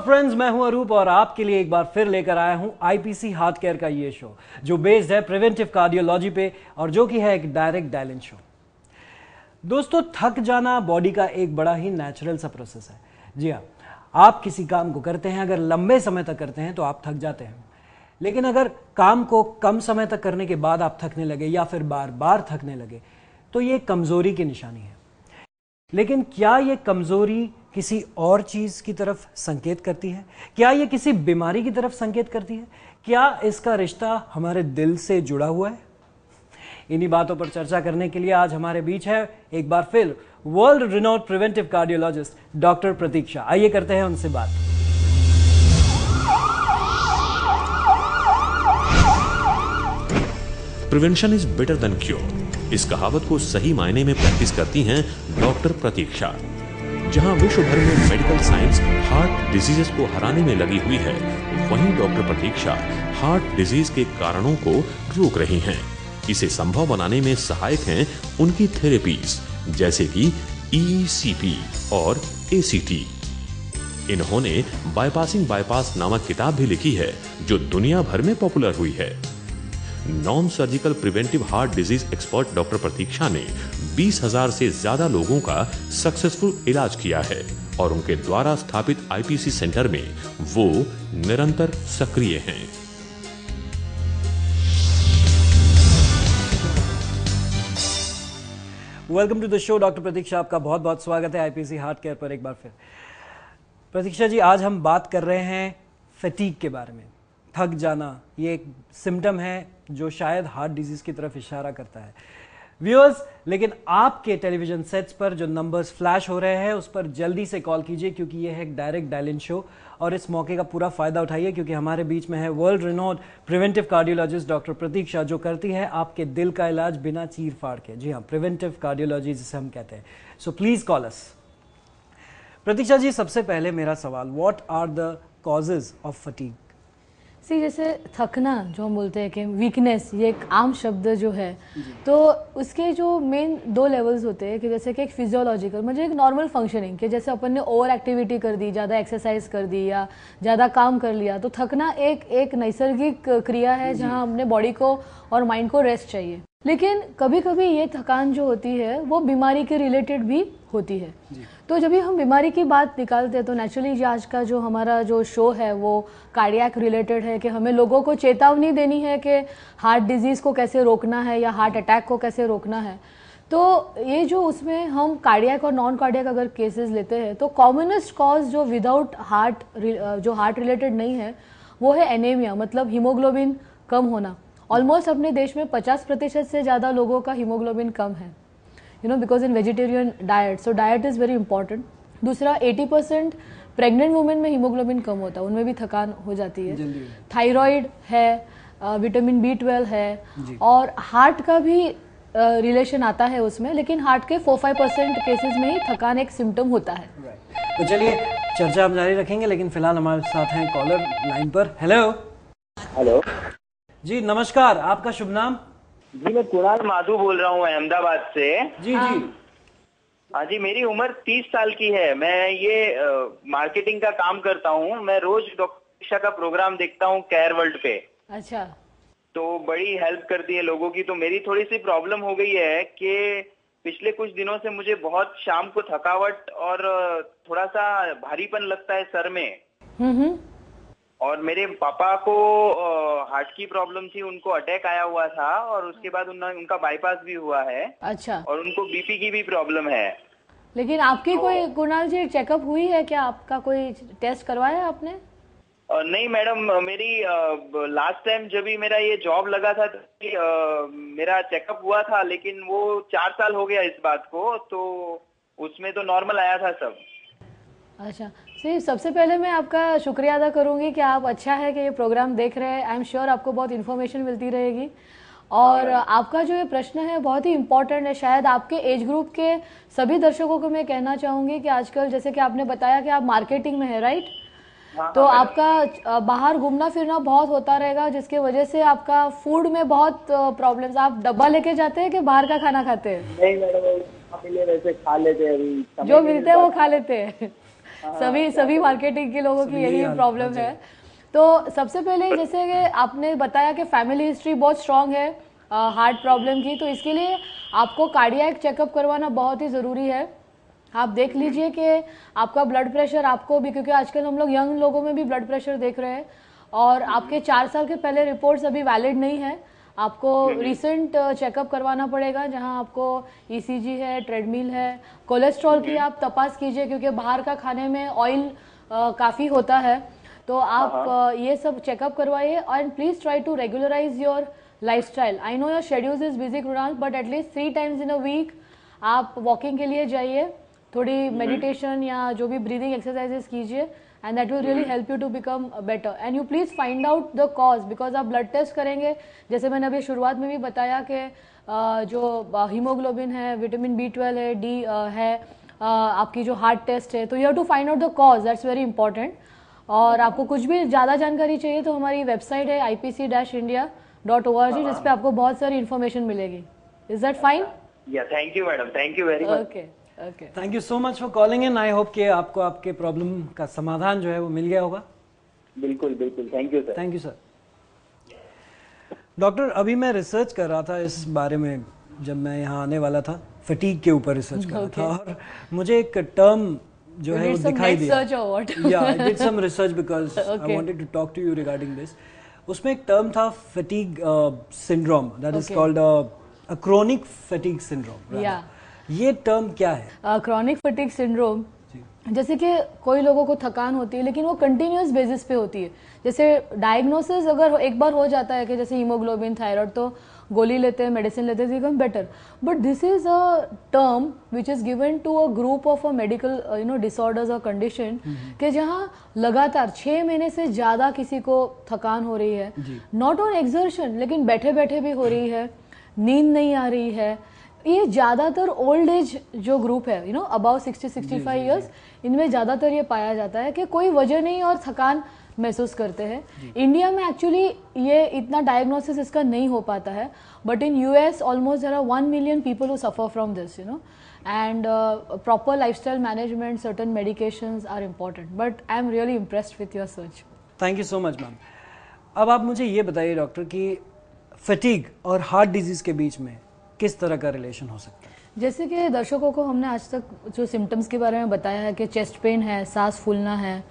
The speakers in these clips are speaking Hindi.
फ्रेंड्स, मैं हूं अरूप और आपके लिए एक बार फिर लेकर आया हूं आईपीसी हार्ट केयर का ये शो जो बेस्ड है प्रिवेंटिव कार्डियोलॉजी पे और जो कि है एक डायरेक्ट डायलिंग शो। दोस्तों, थक जाना बॉडी का एक बड़ा ही नेचुरल सा प्रोसेस है। जी हाँ, आप किसी काम को करते हैं, अगर लंबे समय तक करते हैं तो आप थक जाते हैं, लेकिन अगर काम को कम समय तक करने के बाद आप थकने लगे या फिर बार बार थकने लगे तो ये कमजोरी की निशानी है। लेकिन क्या ये कमजोरी किसी और चीज की तरफ संकेत करती है? क्या ये किसी बीमारी की तरफ संकेत करती है? क्या इसका रिश्ता हमारे दिल से जुड़ा हुआ है? इन्हीं बातों पर चर्चा करने के लिए आज हमारे बीच है एक बार फिर world renowned preventive cardiologist doctor Pratik Shah. आइए करते हैं उनसे बात। Prevention is better than cure, इस कहावत को सही मायने में प्रैक्टिस करती हैं डॉक्टर प्रतीक शाह। जहां विश्व भर में मेडिकल साइंस हार्ट डिजीजेस को हराने में लगी हुई है, वहीं doctor Pratik Shah heart disease के कारणों को रोक रही हैं। इसे संभव बनाने में सहायक हैं उनकी थेरेपीज जैसे कि ECP और ACT। इन्होंने बाईपासिंग बाईपास नामक किताब भी लिखी है जो दुनिया भर में पॉपुलर हुई है। Non surgical preventive heart disease expert doctor Pratik Shah ने 20,000 से ज्यादा लोगों का सक्सेसफुल इलाज किया है और उनके द्वारा स्थापित आईपीसी सेंटर में वो निरंतर सक्रिय हैं। Welcome to the show doctor Pratik Shah, आपका बहुत बहुत स्वागत है आईपीसी हार्ट केयर पर एक बार फिर। प्रतीक शाह जी, आज हम बात कर रहे हैं फटीग के बारे में। थक जाना ये एक सिम्टम है जो शायद हार्ट डिजीज की तरफ इशारा करता है। व्यूअर्स, लेकिन आपके टेलीविजन सेट्स पर जो नंबर्स फ्लैश हो रहे हैं उस पर जल्दी से कॉल कीजिए क्योंकि ये है एक डायरेक्ट डायलिंग शो और इस मौके का पूरा फायदा उठाइए क्योंकि हमारे बीच में है world renowned preventive cardiologist doctor Pratik Shah जो करती है आपके दिल का इलाज बिना चीर फाड़ के। जी हाँ, प्रिवेंटिव कार्डियोलॉजी जिसे हम कहते हैं। So please call us. Pratik Shah ji, सबसे पहले मेरा सवाल, what are the causes of fatigue? जैसे थकना जो हम बोलते हैं कि वीकनेस, ये एक आम शब्द जो है, तो उसके जो मेन 2 लेवल्स होते हैं कि जैसे कि एक फिजियोलॉजिकल मतलब एक नॉर्मल फंक्शनिंग कि जैसे अपन ने ओवर एक्टिविटी कर दी, ज़्यादा एक्सरसाइज कर दी या ज़्यादा काम कर लिया, तो थकना एक नैसर्गिक क्रिया है जहां हमने बॉडी को और माइंड को रेस्ट चाहिए। लेकिन कभी कभी ये थकान जो होती है वो बीमारी के रिलेटेड भी होती है। तो जब भी हम बीमारी की बात निकालते हैं तो नेचुरली आज का जो हमारा जो शो है वो कार्डियक रिलेटेड है कि हमें लोगों को चेतावनी देनी है कि हार्ट डिजीज़ को कैसे रोकना है या हार्ट अटैक को कैसे रोकना है। तो ये जो उसमें हम कार्डियक और नॉन कार्डियक अगर केसेस लेते हैं तो कॉमनेस्ट कॉज जो विदाउट हार्ट जो हार्ट रिलेटेड नहीं है वो है एनीमिया, मतलब हीमोग्लोबिन कम होना। ऑलमोस्ट अपने देश में 50% से ज़्यादा लोगों का हीमोग्लोबिन कम है, because in vegetarian diet, so diet is very important. दूसरा, 80% प्रेग्नेंट वुमेन में हीमोग्लोबिन कम होता है, उनमें भी थकान हो जाती है। थायराइड है, विटामिन B12 है और हार्ट का भी रिलेशन आता है उसमें, लेकिन हार्ट के 4-5% केसेस में ही थकान एक सिम्टम होता है। तो चलिए चर्चा हम जारी रखेंगे, लेकिन फिलहाल हमारे साथ हैं कॉलर लाइन पर। हेलो जी, नमस्कार, आपका शुभ नाम? जी, मैं कुणाल माधु बोल रहा हूँ अहमदाबाद से। जी। हाँ जी, मेरी उम्र 30 साल की है। मैं ये मार्केटिंग का काम करता हूँ। मैं रोज डॉक्टर शाह का प्रोग्राम देखता हूँ केयर वर्ल्ड पे। अच्छा। तो बड़ी हेल्प करती है लोगों की। तो मेरी थोड़ी सी प्रॉब्लम हो गई है कि पिछले कुछ दिनों से मुझे बहुत शाम को थकावट और थोड़ा सा भारीपन लगता है सर में। और मेरे पापा को हार्ट की प्रॉब्लम थी, उनको अटैक आया हुआ था और उसके बाद उनका बाईपास भी हुआ है। अच्छा। और उनको बीपी की भी प्रॉब्लम है। लेकिन आपकी कोई कुणाल जी चेकअप हुई है क्या? आपका कोई टेस्ट करवाया है आपने? नहीं मैडम, मेरी लास्ट टाइम जब भी मेरा ये जॉब लगा था मेरा चेकअप हुआ था, लेकिन वो 4 साल हो गया इस बात को, तो उसमें तो नॉर्मल आया था सब। अच्छा, सही। सबसे पहले मैं आपका शुक्रिया अदा करूंगी कि आप अच्छा है कि ये प्रोग्राम देख रहे हैं। आई एम श्योर आपको बहुत इन्फॉर्मेशन मिलती रहेगी और आपका जो ये प्रश्न है बहुत ही इम्पोर्टेंट है। शायद आपके एज ग्रुप के सभी दर्शकों को मैं कहना चाहूँगी कि आजकल जैसे कि आपने बताया कि आप मार्केटिंग में है, राइट? तो आपका बाहर घूमना फिरना बहुत होता रहेगा जिसके वजह से आपका फूड में बहुत प्रॉब्लम्स। आप डब्बा लेके जाते हैं कि बाहर का खाना खाते हैं? नहीं मैडम, वैसे खा लेते हैं, जो मिलते हैं वो खा लेते हैं। सभी मार्केटिंग के लोगों की यही प्रॉब्लम है। तो सबसे पहले जैसे कि आपने बताया कि फैमिली हिस्ट्री बहुत स्ट्रांग है हार्ट प्रॉब्लम की, तो इसके लिए आपको कार्डियक चेकअप करवाना बहुत ही ज़रूरी है। आप देख लीजिए कि आपका ब्लड प्रेशर आपको भी, क्योंकि आजकल हम लोग यंग लोगों में भी ब्लड प्रेशर देख रहे हैं, और आपके 4 साल के पहले रिपोर्ट्स अभी वैलिड नहीं है। आपको रिसेंट चेकअप करवाना पड़ेगा, जहां आपको ईसीजी है, ट्रेडमिल है, कोलेस्ट्रॉल की आप तपास कीजिए, क्योंकि बाहर का खाने में ऑयल काफ़ी होता है। तो आप ये सब चेकअप करवाइए, and please try to regularise your lifestyle. I know your schedules is busy Krunal, but at least 3 times in a week आप वॉकिंग के लिए जाइए, थोड़ी मेडिटेशन या जो भी ब्रीदिंग एक्सरसाइजेस कीजिए, and that will really help you to become better. And you please find out the cause, because आप ब्लड टेस्ट करेंगे, जैसे मैंने अभी शुरुआत में भी बताया कि जो हीमोग्लोबिन है, विटामिन B12 है, डी है, आपकी जो हार्ट टेस्ट है, तो you have to find out the cause, that's very important. और आपको कुछ भी ज़्यादा जानकारी चाहिए तो हमारी वेबसाइट है ipc-india.org, जिस पे आपको बहुत सारी इन्फॉर्मेशन मिलेगी। Is that fine? या thank you madam, thank you very much. Okay okay, thank you so much for calling in. I hope कि आपको आपके प्रॉब्लम का समाधान जो है वो मिल गया होगा। बिल्कुल बिल्कुल, thank you sir. Thank you sir. Doctor, अभी मैं रिसर्च कर रहा था इस बारे में, जब मैं यहाँ आने वाला था फटीग के ऊपर रिसर्च कर रहा था, और मुझे एक टर्म जो है वो दिखाई दिया। या I did some research because I wanted to talk to you regarding this. उसमें एक टर्म था fatigue syndrome, that is called a chronic fatigue syndrome. ये टर्म क्या है? क्रॉनिक फटीग सिंड्रोम, जैसे कि कोई लोगों को थकान होती है लेकिन वो कंटिन्यूस बेसिस पे होती है। जैसे डायग्नोसिस अगर एक बार हो जाता है कि जैसे हीमोग्लोबिन, थायराइड, तो गोली लेते हैं, मेडिसिन लेते हैं, become better. But this is a term which is given to a group of a medical disorders और कंडीशन, कि जहाँ लगातार 6 महीने से ज़्यादा किसी को थकान हो रही है, नॉट ऑन एक्सर्शन, लेकिन बैठे बैठे भी हो रही है, नींद नहीं आ रही है। ये ज़्यादातर ओल्ड एज जो ग्रुप है, अबाउ 60-65 ईयर्स, इनमें ज़्यादातर ये पाया जाता है कि कोई वजह नहीं और थकान महसूस करते हैं। इंडिया में एक्चुअली ये इतना डायग्नोसिस इसका नहीं हो पाता है, but in US almost there are 1 million people who suffer from this, and proper lifestyle management, certain medications are important. But I am really impressed with your search. Thank you so much ma'am. अब आप मुझे ये बताइए डॉक्टर कि फटीग और हार्ट डिजीज के बीच में किस तरह का रिलेशन हो सकता है? जैसे कि दर्शकों को हमने आज तक जो सिम्टम्स के बारे में बताया है कि चेस्ट पेन है, सांस फूलना है,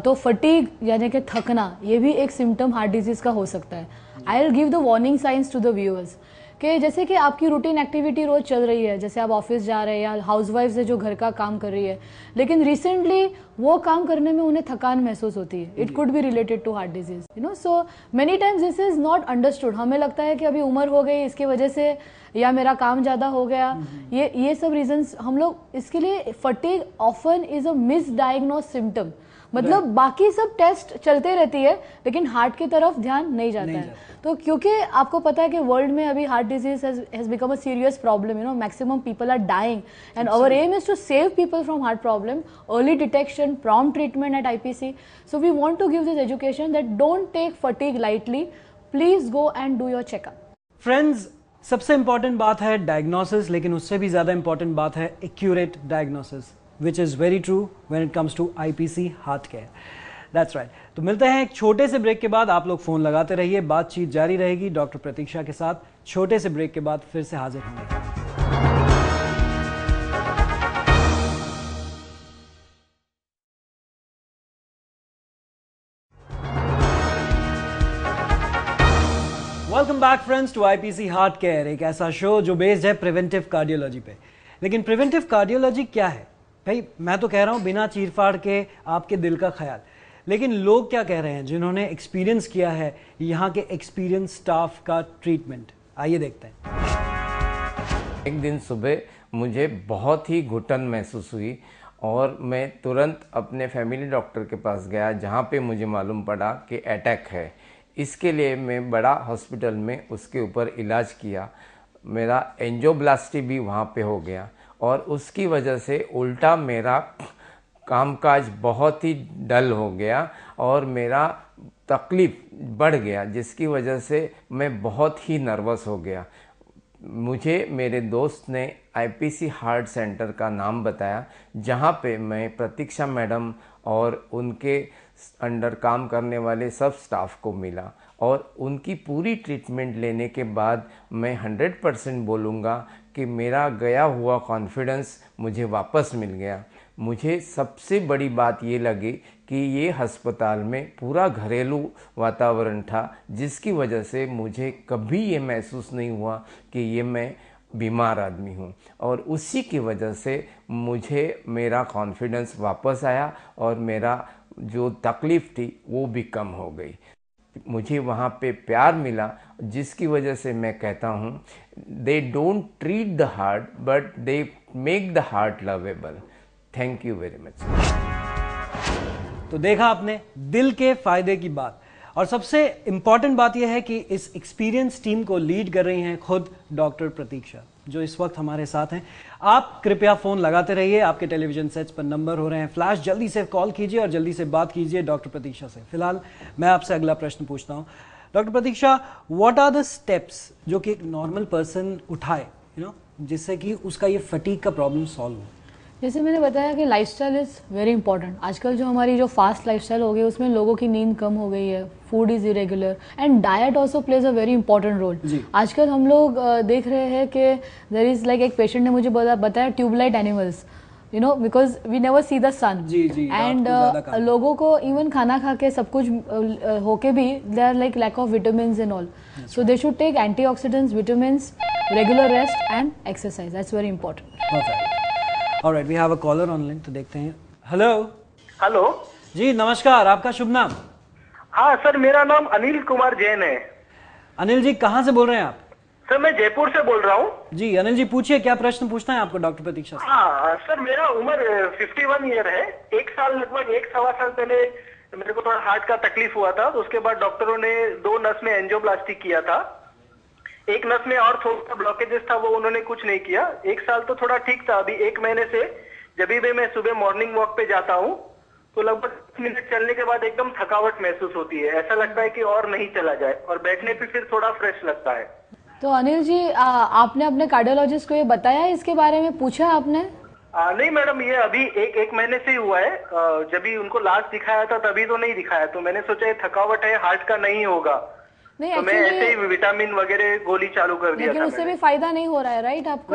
तो फटीग यानी कि थकना, ये भी एक सिम्टम हार्ट डिजीज का हो सकता है। I will give the warning signs to the viewers कि जैसे कि आपकी रूटीन एक्टिविटी रोज चल रही है, जैसे आप ऑफिस जा रहे हैं या हाउसवाइफ्स है जो घर का काम कर रही है, लेकिन रिसेंटली वो काम करने में उन्हें थकान महसूस होती है। It could be related to heart disease, so many times this is not understood. हमें लगता है कि अभी उम्र हो गई इसकी वजह से, या मेरा काम ज़्यादा हो गया, ये सब रीजंस हम लोग इसके लिए। Fatigue often is a misdiagnosed symptom, मतलब बाकी सब टेस्ट चलते रहती है लेकिन हार्ट की तरफ ध्यान नहीं जाता है। तो क्योंकि आपको पता है कि वर्ल्ड में अभी heart disease has become a serious problem, maximum people are dying, and our aim is to save people from heart problem, early detection, prompt treatment at IPC. So we want to give this education that don't take fatigue lightly. Please go and do your checkup. Friends, सबसे इंपॉर्टेंट बात है डायग्नोसिस, लेकिन उससे भी ज्यादा इंपॉर्टेंट बात है accurate diagnosis, which is very true when it comes to IPC heart care. That's right. तो मिलते हैं एक छोटे से ब्रेक के बाद। आप लोग फोन लगाते रहिए, बातचीत जारी रहेगी डॉक्टर प्रतीक्षा के साथ। छोटे से ब्रेक के बाद फिर से हाजिर होंगे। Welcome back friends to IPC heart care, एक ऐसा शो जो बेस्ड है प्रिवेंटिव कार्डियोलॉजी पे। लेकिन प्रिवेंटिव कार्डियोलॉजी क्या है भाई? मैं तो कह रहा हूं बिना चीरफाड़ के आपके दिल का ख्याल, लेकिन लोग क्या कह रहे हैं जिन्होंने एक्सपीरियंस किया है यहाँ के एक्सपीरियंस स्टाफ का ट्रीटमेंट? आइए देखते हैं। एक दिन सुबह मुझे बहुत ही घुटन महसूस हुई और मैं तुरंत अपने फैमिली डॉक्टर के पास गया, जहाँ पे मुझे मालूम पड़ा कि अटैक है। इसके लिए मैं बड़ा हॉस्पिटल में उसके ऊपर इलाज किया। मेरा एंजियोप्लास्टी भी वहाँ पे हो गया और उसकी वजह से उल्टा मेरा कामकाज बहुत ही डल हो गया और मेरा तकलीफ बढ़ गया, जिसकी वजह से मैं बहुत ही नर्वस हो गया। मुझे मेरे दोस्त ने आईपीसी हार्ट सेंटर का नाम बताया, जहाँ पे मैं प्रतीक्षा मैडम और उनके अंडर काम करने वाले सब स्टाफ को मिला और उनकी पूरी ट्रीटमेंट लेने के बाद मैं 100% बोलूँगा कि मेरा गया हुआ कॉन्फिडेंस मुझे वापस मिल गया। मुझे सबसे बड़ी बात ये लगी कि ये अस्पताल में पूरा घरेलू वातावरण था, जिसकी वजह से मुझे कभी ये महसूस नहीं हुआ कि ये मैं बीमार आदमी हूँ, और उसी की वजह से मुझे मेरा कॉन्फिडेंस वापस आया और मेरा जो तकलीफ़ थी वो भी कम हो गई। मुझे वहाँ पे प्यार मिला, जिसकी वजह से मैं कहता हूँ they don't treat the heart but they make the heart lovable. Thank you very much. तो देखा आपने दिल के फायदे की बात, और सबसे इंपॉर्टेंट बात यह है कि इस एक्सपीरियंस टीम को लीड कर रही हैं खुद डॉक्टर प्रतीक्षा, जो इस वक्त हमारे साथ हैं। आप कृपया फोन लगाते रहिए, आपके टेलीविजन सेट्स पर नंबर हो रहे हैं फ्लैश, जल्दी से कॉल कीजिए और जल्दी से बात कीजिए डॉक्टर प्रतीक्षा से। फिलहाल मैं आपसे अगला प्रश्न पूछता हूँ। Doctor Pratiksha, what are the steps जो कि एक नॉर्मल पर्सन उठाए जिससे कि उसका ये फटीग का प्रॉब्लम सॉल्व हो? जैसे मैंने बताया कि लाइफस्टाइल इज़ वेरी इंपॉर्टेंट। आजकल जो हमारी जो फास्ट लाइफस्टाइल हो गई उसमें लोगों की नींद कम हो गई है, food is irregular and diet also plays a very important role. आजकल हम लोग देख रहे हैं कि देयर इज़ लाइक एक पेशेंट ने मुझे बताया tubelight animals, because we never see the sun and लोगों को इवन खाना खा के सब कुछ होके भी they are like lack of vitamins and all, so they should take antioxidants, vitamins, regular rest and exercise, that's very important. Alright, we have a caller online, तो देखते हैं। हेलो हेलो जी, नमस्कार, आपका शुभ नाम? हाँ सर, मेरा नाम अनिल कुमार जैन है। अनिल जी, कहाँ से बोल रहे हैं आप? सर मैं जयपुर से बोल रहा हूँ। जी अनिल जी, पूछिए, क्या प्रश्न पूछना है आपको डॉक्टर प्रतीक्षा से? हाँ सर, मेरा उम्र 51 ईयर है। एक साल लगभग 1-1.25 साल पहले मेरे को थोड़ा हार्ट का तकलीफ हुआ था, तो उसके बाद डॉक्टरों ने 2 नस में एंजियोप्लास्टी किया था। एक नस में और थोड़ा ब्लॉकेजेस था, वो उन्होंने कुछ नहीं किया। 1 साल तो थोड़ा ठीक था। अभी 1 महीने से जब भी मैं सुबह मॉर्निंग वॉक पे जाता हूँ तो लगभग 10 मिनट चलने के बाद एकदम थकावट महसूस होती है, ऐसा लगता है कि और नहीं चला जाए, और बैठने पे फिर थोड़ा फ्रेश लगता है। तो अनिल जी, आपने अपने कार्डियोलॉजिस्ट को ये बताया, इसके बारे में पूछा आपने? नहीं मैडम, ये अभी एक महीने से ही हुआ है। जब भी उनको लास्ट दिखाया था तभी तो नहीं दिखाया, तो मैंने सोचा ये थकावट है, हार्ट का नहीं होगा, नहीं, तो मैं ऐसे ही विटामिन वगैरह गोली चालू कर दिया था। लेकिन उससे भी फायदा नहीं हो रहा है, राइट आपको?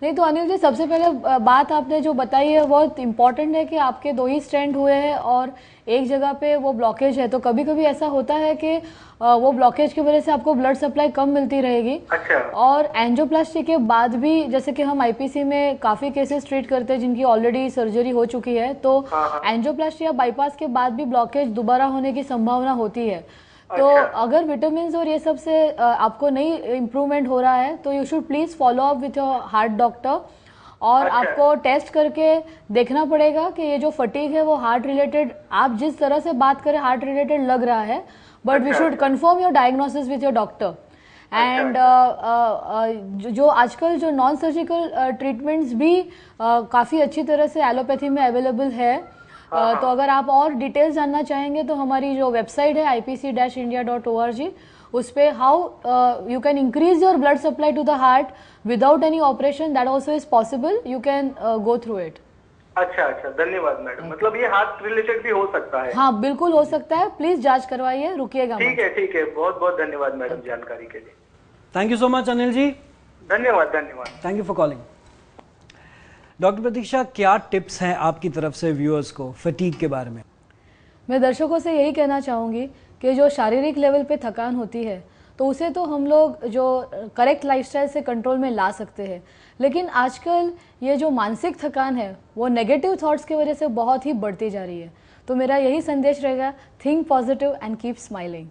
नहीं, तो अनिल जी, सबसे पहले बात आपने जो बताई है बहुत इंपॉर्टेंट है कि आपके 2 ही स्टेंट हुए हैं और एक जगह पे वो ब्लॉकेज है। तो कभी कभी ऐसा होता है कि वो ब्लॉकेज की वजह से आपको ब्लड सप्लाई कम मिलती रहेगी। अच्छा। और एंजियोप्लास्टी के बाद भी, जैसे कि हम आईपीसी में काफी केसेस ट्रीट करते हैं जिनकी ऑलरेडी सर्जरी हो चुकी है, तो एंजियोप्लास्टी या बाईपास के बाद भी ब्लॉकेज दोबारा होने की संभावना होती है। तो अगर विटामिन और ये सब से आपको नहीं इम्प्रूवमेंट हो रहा है तो you should please follow up with your heart doctor, और आपको टेस्ट करके देखना पड़ेगा कि ये जो फटीग है वो हार्ट रिलेटेड, आप जिस तरह से बात करें हार्ट रिलेटेड लग रहा है, but we should confirm your diagnosis with your doctor. And जो आजकल जो नॉन सर्जिकल ट्रीटमेंट्स भी काफी अच्छी तरह से एलोपैथी में अवेलेबल है। तो अगर आप और डिटेल्स जानना चाहेंगे तो हमारी जो वेबसाइट है ipc-india.org, उस पे how you can increase your blood supply to the heart without any operation, that also is possible, you can go through it. अच्छा, धन्यवाद मैडम। मतलब ये हार्ट रिलेटेड भी हो सकता है? हाँ, बिल्कुल हो सकता है। प्लीज जांच करवाइए, रुकिएगा। ठीक है, बहुत बहुत धन्यवाद मैडम जानकारी के लिए। Thank you so much Anil ji. धन्यवाद। Thank you for calling. Doctor Pratiksha, क्या टिप्स हैं आपकी तरफ से व्यूअर्स को फटीग के बारे में? मैं दर्शकों से यही कहना चाहूँगी कि जो शारीरिक लेवल पे थकान होती है तो उसे तो हम लोग जो करेक्ट लाइफस्टाइल से कंट्रोल में ला सकते हैं, लेकिन आजकल ये जो मानसिक थकान है वो नेगेटिव थॉट्स की वजह से बहुत ही बढ़ती जा रही है। तो मेरा यही संदेश रहेगा, think positive and keep smiling.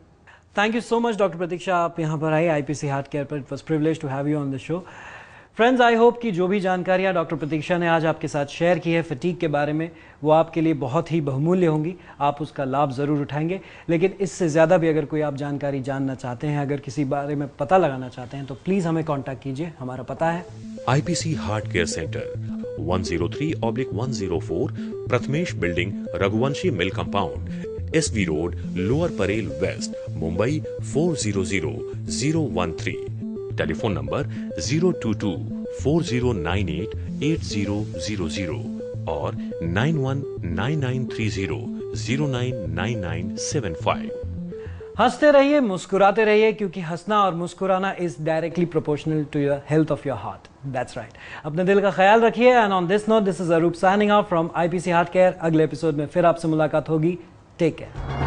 Thank you so much doctor Pratiksha, आप यहाँ पर आए आईपीसी हार्ट केयर पर। It was privilege to have you on the show. Friends, I hope कि जो भी जानकारियाँ डॉक्टर प्रतीक्षा ने आज आपके साथ शेयर की है फटीग के बारे में, वो आपके लिए बहुत ही बहुमूल्य होंगी। आप उसका लाभ ज़रूर उठाएंगे, लेकिन इससे ज़्यादा भी अगर कोई आप जानकारी जानना चाहते हैं, अगर किसी बारे में पता लगाना चाहते हैं, तो प्लीज़ हमें कॉन्टैक्ट कीजिए। हमारा पता है IPC heart care centre 103/104 Prathamesh building, Raghuvanshi mill compound, SV road, lower Parel west, Mumbai 400013। Telephone number 022-4098-8000 और 919930099975। हंसते रहिए, मुस्कुराते रहिए, क्योंकि हंसना और मुस्कुराना is directly proportional to your health of your heart. That's right. अपने दिल का ख्याल रखिए। And on this note, this is Arup signing off from IPC heart care. अगले एपिसोड में फिर आपसे मुलाकात होगी। Take care.